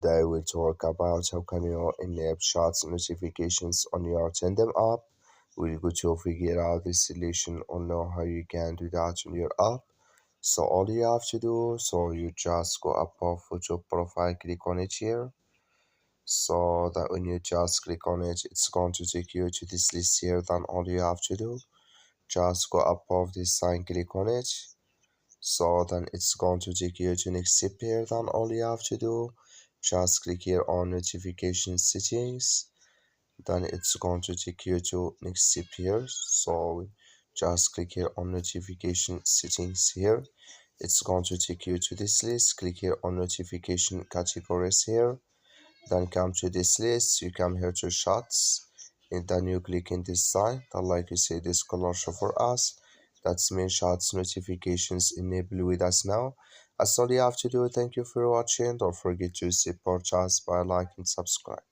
Today we'll talk about how can you enable shots notifications on your Tandem app. We'll go to figure out this solution or know how you can do that on your app. So all you have to do, so you just go above photo profile, click on it here. So that when you just click on it, it's going to take you to this list here. Then all you have to do, just go above this sign, click on it. So then it's going to take you to next step here. Then all you have to do, just click here on notification settings. Then it's going to take you to next step here. So just click here on notification settings here. It's going to take you to this list. Click here on notification categories here. Then come to this list. You come here to shots, and then you click in this sign. Then like you say, this color show for us. That's mean shots notifications enabled with us now. That's all you have to do. Thank you for watching. Don't forget to support us by like and subscribe.